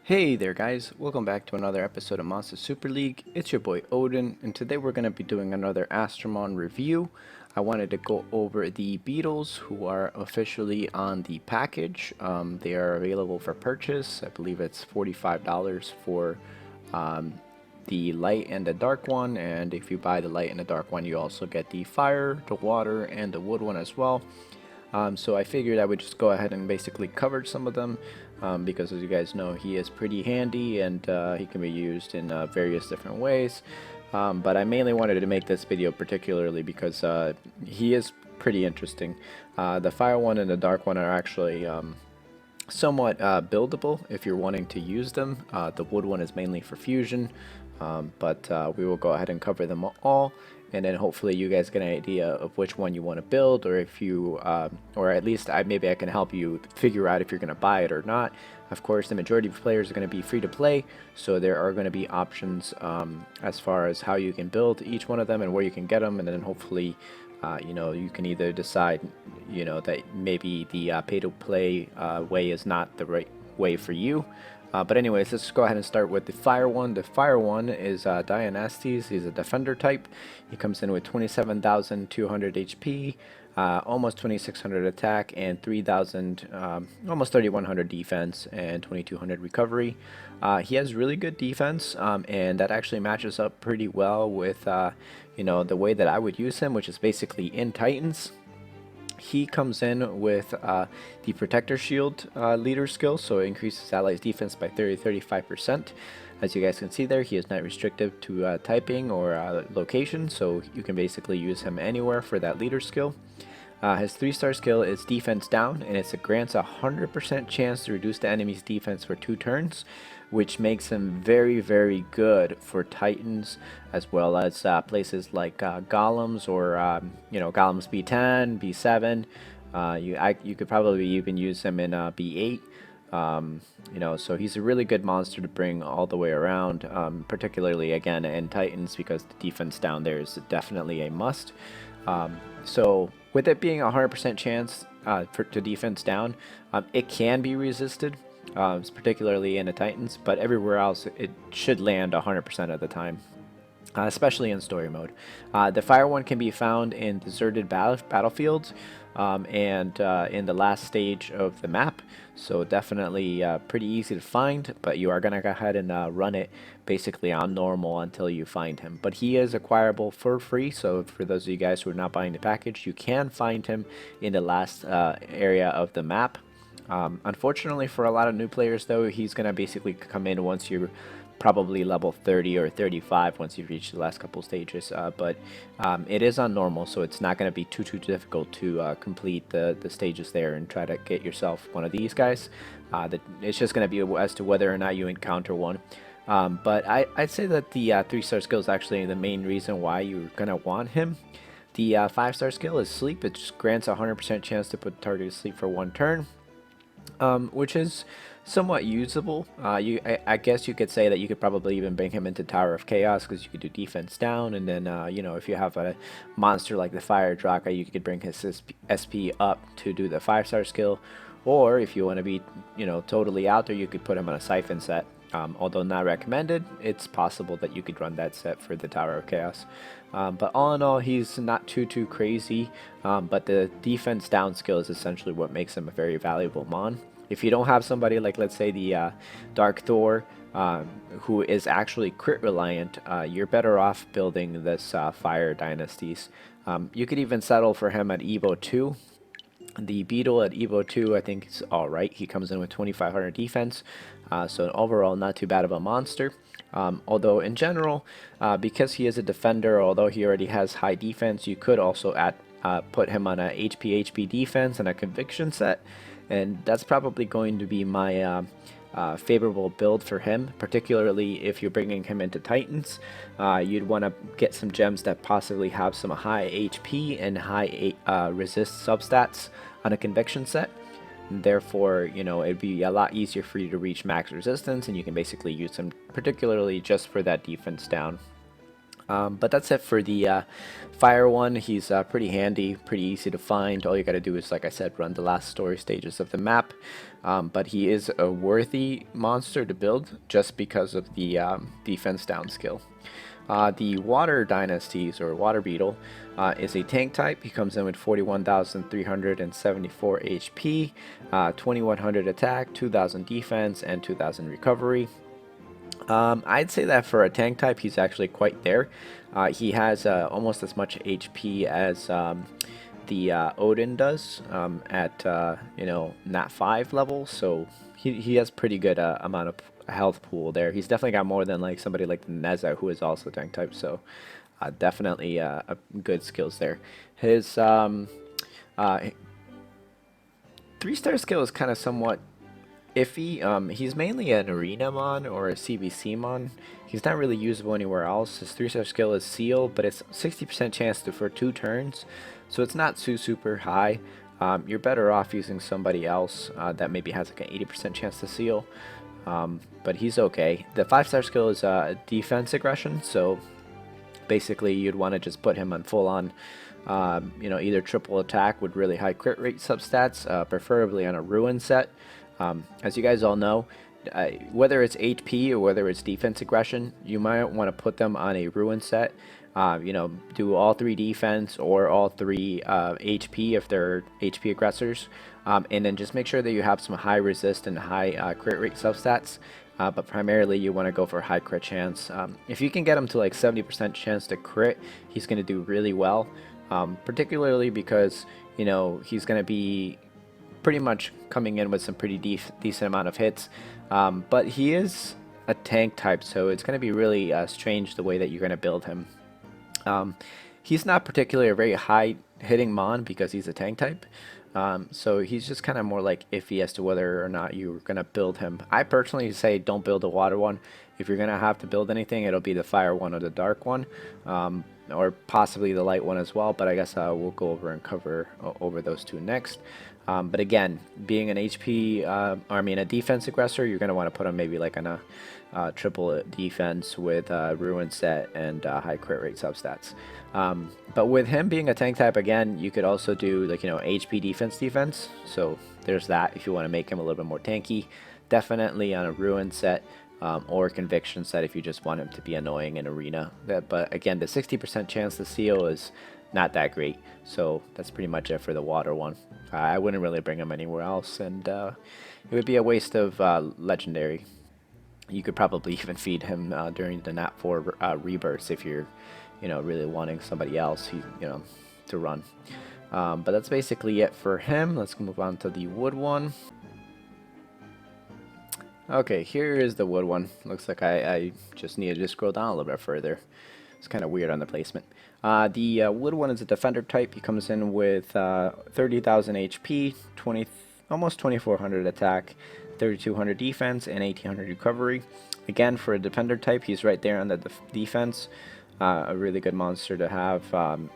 Hey there guys, welcome back to another episode of Monster Super League. It's your boy Odin, and today we're going to be doing another Astromon review. I wanted to go over the Beatles who are officially on the package. They are available for purchase. I believe it's $45 for um, the light and the dark one, and if you buy the light and the dark one you also get the fire, the water, and the wood one as well. So I figured I would just go ahead and basically cover some of them because, as you guys know, he is pretty handy and he can be used in various different ways. But I mainly wanted to make this video particularly because he is pretty interesting. The fire one and the dark one are actually somewhat buildable if you're wanting to use them. The wood one is mainly for fusion, but we will go ahead and cover them all, and then hopefully you guys get an idea of which one you want to build, or if you, or at least maybe I can help you figure out if you're going to buy it or not. Of course, the majority of players are going to be free to play, so there are going to be options as far as how you can build each one of them and where you can get them, and then hopefully you can either decide, that maybe the pay-to-play way is not the right way for you. But anyways, let's go ahead and start with the fire one. The fire one is Dionysus. He's a defender type. He comes in with 27,200 HP, almost 2,600 attack, and 3,000, almost 3,100 defense, and 2,200 recovery. He has really good defense, and that actually matches up pretty well with, the way that I would use him, which is basically in Titans. He comes in with the Protector Shield leader skill, so it increases allies' defense by 35%. As you guys can see there, he is not restricted to typing or location, so you can basically use him anywhere for that leader skill. His 3-star skill is Defense Down, and it grants a 100% chance to reduce the enemy's defense for 2 turns, which makes him very, very good for Titans, as well as places like Golems or, Golems B10, B7. You could probably even use him in B8. So he's a really good monster to bring all the way around, particularly, again, in Titans, because the defense down there is definitely a must. So with it being a 100% chance to defense down, it can be resisted, particularly in the Titans, but everywhere else it should land 100% of the time. Especially in story mode. The fire one can be found in deserted battlefields and in the last stage of the map, so definitely pretty easy to find, but you are going to go ahead and run it basically on normal until you find him. But he is acquirable for free, so for those of you guys who are not buying the package, you can find him in the last area of the map. Unfortunately for a lot of new players though, he's going to basically come in once you're probably level 30 or 35 once you've reached the last couple stages, but it is on normal, so it's not going to be too difficult to complete the stages there and try to get yourself one of these guys. It's just going to be as to whether or not you encounter one. But I'd say that the 3-star skill is actually the main reason why you're going to want him. The 5-star skill is Sleep. It just grants a 100% chance to put the target to sleep for 1 turn. Which is somewhat usable. I guess you could say that you could probably even bring him into Tower of Chaos, because you could do defense down, and then if you have a monster like the Fire Draka, you could bring his SP up to do the 5-star skill. Or if you want to be totally out there, you could put him on a Siphon set. Although not recommended, it's possible that you could run that set for the Tower of Chaos. But all in all, he's not too crazy, but the defense down skill is essentially what makes him a very valuable mon. If you don't have somebody like, let's say, the Dark Thor, who is actually crit reliant, you're better off building this Fire Dynasties. You could even settle for him at Evo 2. The Beatel at Evo 2, I think, is alright. He comes in with 2,500 defense, so overall not too bad of a monster. Although in general, because he is a defender, although he already has high defense, you could also put him on a HP defense and a conviction set, and that's probably going to be my favorable build for him, particularly if you're bringing him into Titans. You'd want to get some gems that possibly have some high HP and high resist substats on a conviction set. And therefore, it'd be a lot easier for you to reach max resistance, and you can basically use them particularly just for that defense down. But that's it for the fire one. He's pretty handy, pretty easy to find. All you gotta do is, like I said, run the last story stages of the map. But he is a worthy monster to build just because of the defense down skill. The Water Dynasties, or Water Beetle, is a tank type. He comes in with 41,374 HP, 2,100 attack, 2,000 defense, and 2,000 recovery. I'd say that for a tank type, he's actually quite there. He has almost as much HP as the Odin does at Nat 5 level, so he has pretty good amount of health pool there. He's definitely got more than like somebody like Neza, who is also tank type, so definitely a good skills there. His 3-star skill is kind of somewhat iffy. He's mainly an arena mon or a CBC mon. He's not really usable anywhere else. His 3-star skill is seal, but it's 60% chance for 2 turns, so it's not super high. You're better off using somebody else that maybe has like an 80% chance to seal, but he's okay. The 5-star skill is defense aggression, so basically you'd want to just put him on full on either triple attack with really high crit rate substats, preferably on a ruin set. As you guys all know, whether it's HP or whether it's defense aggression, you might want to put them on a ruin set. Do all 3 defense or all 3 HP if they're HP aggressors, and then just make sure that you have some high resist and high crit rate substats. But primarily you want to go for high crit chance. If you can get him to like 70% chance to crit, he's going to do really well, particularly because he's going to be pretty much coming in with some pretty decent amount of hits, but he is a tank type, so it's going to be really strange the way that you're going to build him. He's not particularly a very high hitting mon because he's a tank type, so he's just kind of more like iffy as to whether or not you're going to build him. I personally say don't build a water one. If you're going to have to build anything, it'll be the fire one or the dark one, or possibly the light one as well, but I guess we'll go over and cover over those two next. But again, being an HP, a defense aggressor, you're going to want to put him maybe like on a triple defense with ruin set and high crit rate substats. But with him being a tank type, again, you could also do like HP defense. So there's that if you want to make him a little bit more tanky. Definitely on a ruin set. Or conviction set if you just want him to be annoying in arena. But again, the 60% chance to seal is not that great, so that's pretty much it for the water one. I wouldn't really bring him anywhere else, and it would be a waste of legendary. You could probably even feed him during the Nat 4 rebirths if you're really wanting somebody else to run. But that's basically it for him. Let's move on to the wood one. Okay, here is the wood one. Looks like I just needed to scroll down a little bit further. It's kind of weird on the placement. The wood one is a defender type. He comes in with 30,000 HP, almost 2,400 attack, 3,200 defense, and 1,800 recovery. Again, for a defender type, he's right there on the defense. A really good monster to have, if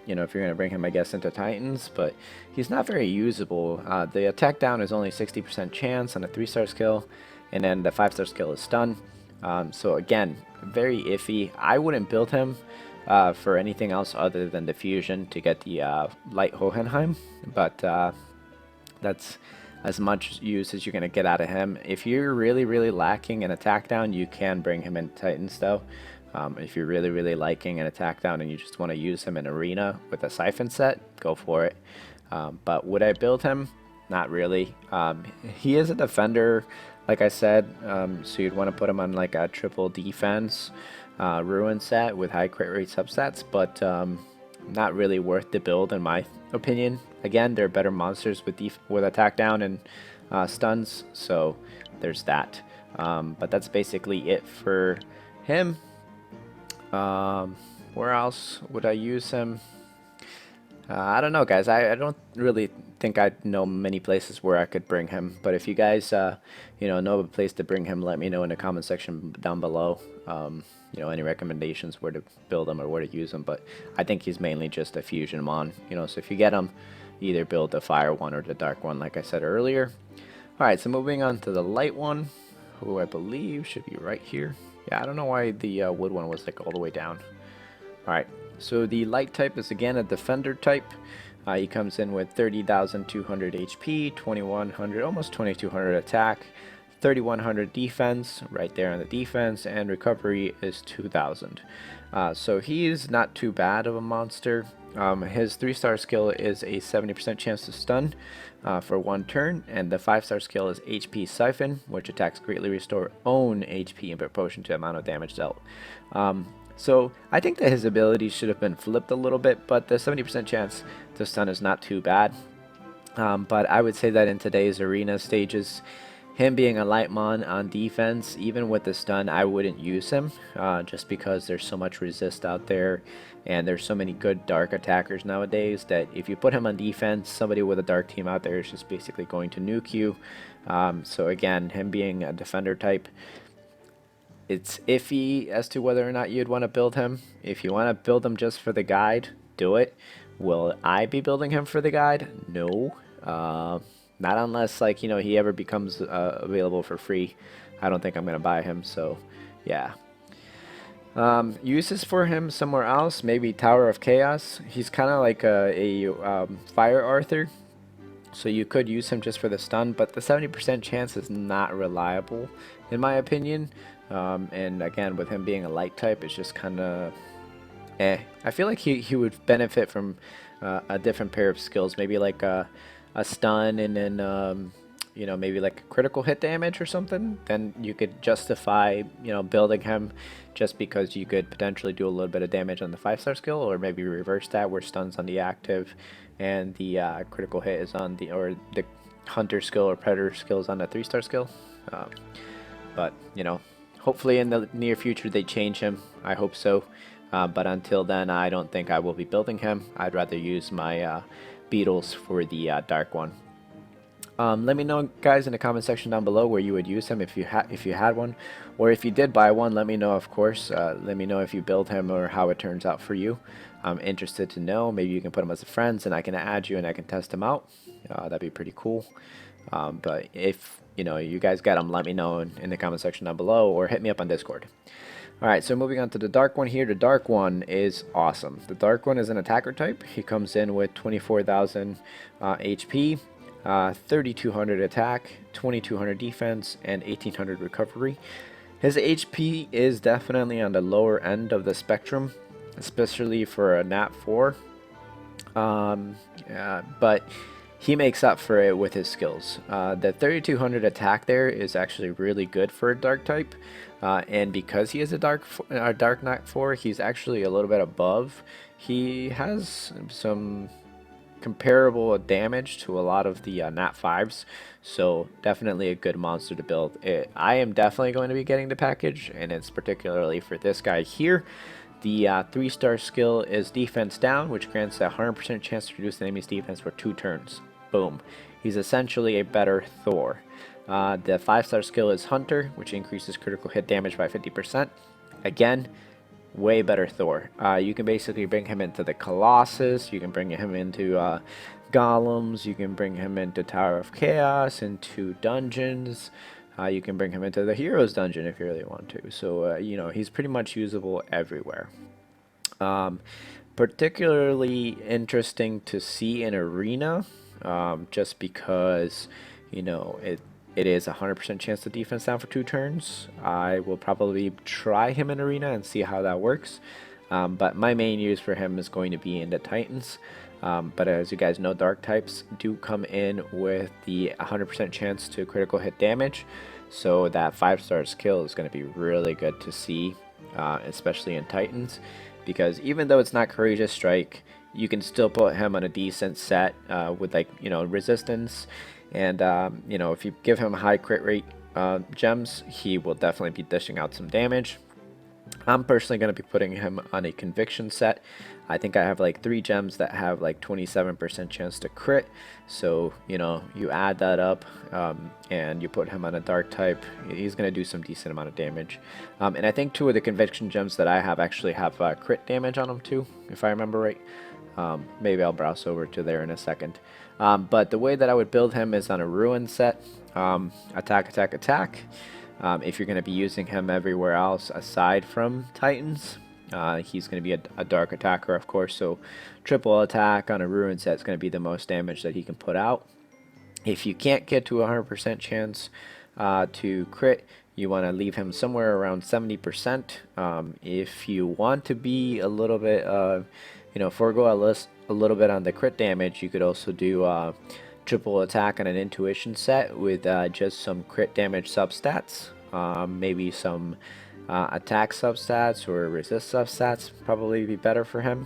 you're going to bring him, I guess, into Titans, but he's not very usable. The attack down is only 60% chance on a 3-star skill, and then the 5-star skill is stun. So again, very iffy. I wouldn't build him for anything else other than the fusion to get the light Hohenheim, but that's as much use as you're going to get out of him. If you're really lacking an attack down, you can bring him in Titans though. If you're really liking an attack down and you just want to use him in arena with a siphon set, go for it. But would I build him? Not really. He is a defender, like I said, so you'd want to put him on like a triple defense ruin set with high crit rate substats, but not really worth the build in my opinion. Again, there are better monsters with attack down and stuns, so there's that. But that's basically it for him. Where else would I use him? I don't know, guys. I don't really think I know many places where I could bring him. But if you guys, know a place to bring him, let me know in the comment section down below. Any recommendations where to build him or where to use him. But I think he's mainly just a fusion mon. So if you get him, either build the fire one or the dark one, like I said earlier. All right, so moving on to the light one, who I believe should be right here. Yeah, I don't know why the wood one was like all the way down. Alright, so the light type is again a defender type. He comes in with 30,200 HP, 2100, almost 2200 attack, 3100 defense, right there on the defense, and recovery is 2000. So he's not too bad of a monster. His 3-star skill is a 70% chance to stun for 1 turn, and the 5-star skill is HP Siphon, which attacks greatly restore own HP in proportion to the amount of damage dealt. So I think that his ability should have been flipped a little bit, but the 70% chance to stun is not too bad. But I would say that in today's arena stages, him being a light mon on defense, even with the stun, I wouldn't use him just because there's so much resist out there and there's so many good dark attackers nowadays that if you put him on defense, somebody with a dark team out there is just basically going to nuke you. So again, him being a defender type, it's iffy as to whether or not you'd want to build him. If you want to build him just for the guide, do it. Will I be building him for the guide? No. Not unless, like, you know, he ever becomes available for free. I don't think I'm going to buy him, so yeah. Uses for him somewhere else, maybe Tower of Chaos. He's kind of like a Fire Arthur, so you could use him just for the stun, but the 70% chance is not reliable, in my opinion. And again, with him being a light type, it's just kind of I feel like he would benefit from a different pair of skills, maybe like a stun and then you know, maybe like a critical hit damage or something. Then you could justify, you know, building him just because you could potentially do a little bit of damage on the 5-star skill, or maybe reverse that where stun's on the active and the critical hit is on the, or the hunter skill or predator skills on the 3-star skill. But you know, hopefully in the near future they change him. I hope so. But until then, I don't think I will be building him. I'd rather use my Beatles for the dark one. Let me know, guys, in the comment section down below where you would use him if you had one, or if you did buy one. Let me know, of course. Let me know if you build him or how it turns out for you. I'm interested to know. Maybe you can put him as a friend, and I can add you and I can test him out. That'd be pretty cool. But if you know you guys got him, let me know in the comment section down below, or hit me up on Discord. Alright, so moving on to the dark one here. The dark one is awesome. The dark one is an attacker type. He comes in with 24,000 HP, 3,200 attack, 2,200 defense, and 1,800 recovery. His HP is definitely on the lower end of the spectrum, especially for a Nat 4. But he makes up for it with his skills. The 3,200 attack there is actually really good for a dark type. And because he is a dark Nat 4, he's actually a little bit above. He has some comparable damage to a lot of the Nat 5s, so definitely a good monster to build. I am definitely going to be getting the package, and it's particularly for this guy here. The 3-star skill is defense down, which grants a 100% chance to reduce the enemy's defense for 2 turns. Boom. He's essentially a better Thor. The 5-star skill is Hunter, which increases critical hit damage by 50%. Again, way better Thor. You can basically bring him into the Colossus, you can bring him into Golems, you can bring him into Tower of Chaos, into dungeons, you can bring him into the Heroes dungeon if you really want to. So, you know, he's pretty much usable everywhere. Particularly interesting to see in Arena, just because, you know, it is a 100% chance to defense down for 2 turns. I will probably try him in Arena and see how that works. But my main use for him is going to be in the Titans. But as you guys know, dark types do come in with the 100% chance to critical hit damage. So that 5-star skill is going to be really good to see, especially in Titans. Because even though it's not Courageous Strike, you can still put him on a decent set with, like, you know, resistance. And, you know, if you give him high crit rate gems, he will definitely be dishing out some damage. I'm personally going to be putting him on a conviction set. I think I have like 3 gems that have like 27% chance to crit. So, you know, you add that up and you put him on a dark type, he's going to do some decent amount of damage. And I think 2 of the conviction gems that I have actually have crit damage on them too, if I remember right. Maybe I'll browse over to there in a second. But the way that I would build him is on a ruin set. Attack, attack, attack. If you're going to be using him everywhere else aside from Titans, He's going to be a dark attacker, of course, so triple attack on a ruin set is going to be the most damage that he can put out. If you can't get to 100% chance to crit, you want to leave him somewhere around 70%. If you want to be a little bit, forego a little bit on the crit damage, you could also do triple attack on an intuition set with just some crit damage substats, maybe some attack substats or resist substats probably be better for him.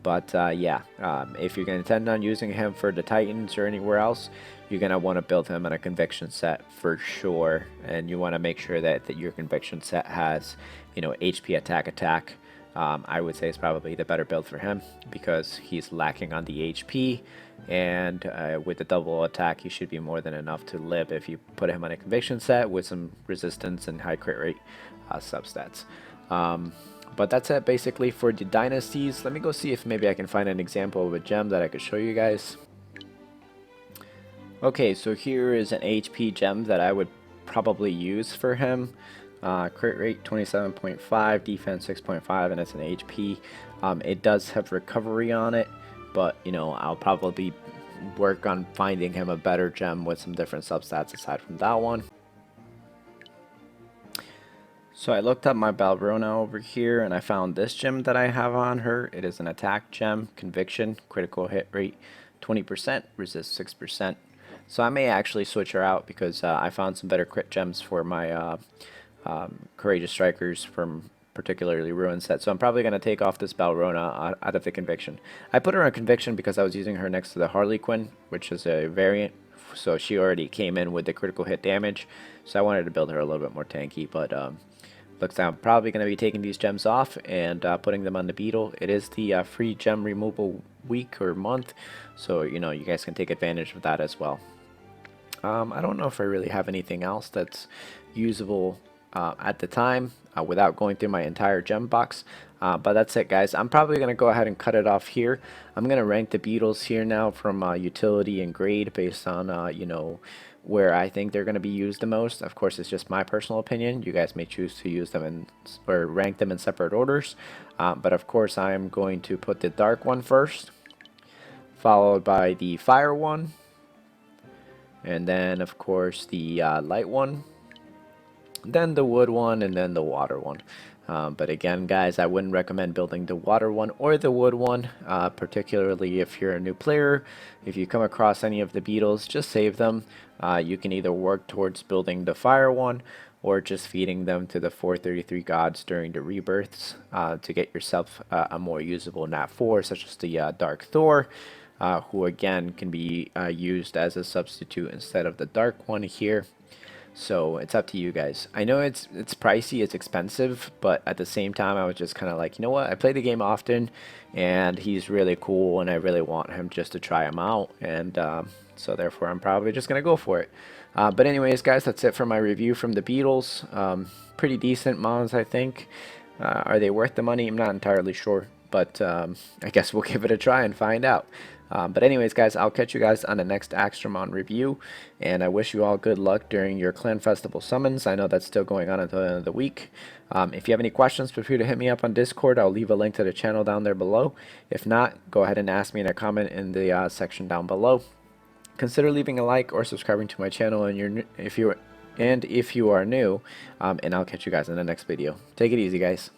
If you're going to intend on using him for the Titans or anywhere else, you're going to want to build him on a conviction set for sure. And you want to make sure that your conviction set has, HP attack. I would say it's probably the better build for him because he's lacking on the HP. And with the double attack, he should be more than enough to live if you put him on a conviction set with some resistance and high crit rate substats. But that's it basically for the dynasties. Let me go see if maybe I can find an example of a gem that I could show you guys. Okay, so here is an HP gem that I would probably use for him. Crit rate 27.5, defense 6.5, and it's an HP. It does have recovery on it, but I'll probably work on finding him a better gem with some different substats aside from that one. So I looked up my Balrona over here and I found this gem that I have on her. It is an attack gem, conviction, critical hit rate 20%, resist 6%. So I may actually switch her out because I found some better crit gems for my Courageous Strikers from particularly Ruin set. So I'm probably going to take off this Balrona out of the conviction. I put her on conviction because I was using her next to the Harley Quinn, which is a variant. So she already came in with the critical hit damage. So I wanted to build her a little bit more tanky, but looks like I'm probably going to be taking these gems off and putting them on the Beatel. It is the free gem removal week or month, so you guys can take advantage of that as well. I don't know if I really have anything else that's usable at the time without going through my entire gem box. But that's it, guys. I'm probably going to go ahead and cut it off here. I'm going to rank the Beatles here now from utility and grade based on, where I think they're going to be used the most. Of course, it's just my personal opinion. You guys may choose to use them or rank them in separate orders. But of course, I am going to put the dark one first, followed by the fire one, and then of course the light one, then the wood one, and then the water one. But again, guys, I wouldn't recommend building the water one or the wood one, particularly if you're a new player. If you come across any of the Beatles, just save them. You can either work towards building the fire one or just feeding them to the 433 gods during the rebirths to get yourself a more usable Nat 4, such as the Dark Thor, who again can be used as a substitute instead of the dark one here. So it's up to you guys. I know it's pricey, it's expensive, but at the same time I was just kind of like, you know what, I play the game often and he's really cool and I really want him just to try him out, and so therefore I'm probably just gonna go for it. But anyways, guys, that's it for my review from the Beatles. Pretty decent mons, I think. Are they worth the money? I'm not entirely sure, but I guess we'll give it a try and find out. But anyways, guys, I'll catch you guys on the next Astromon review, and I wish you all good luck during your Clan Festival summons. I know that's still going on until the end of the week. If you have any questions, feel free to hit me up on Discord. I'll leave a link to the channel down there below. If not, go ahead and ask me in a comment in the section down below. Consider leaving a like or subscribing to my channel if you are new, and I'll catch you guys in the next video. Take it easy, guys.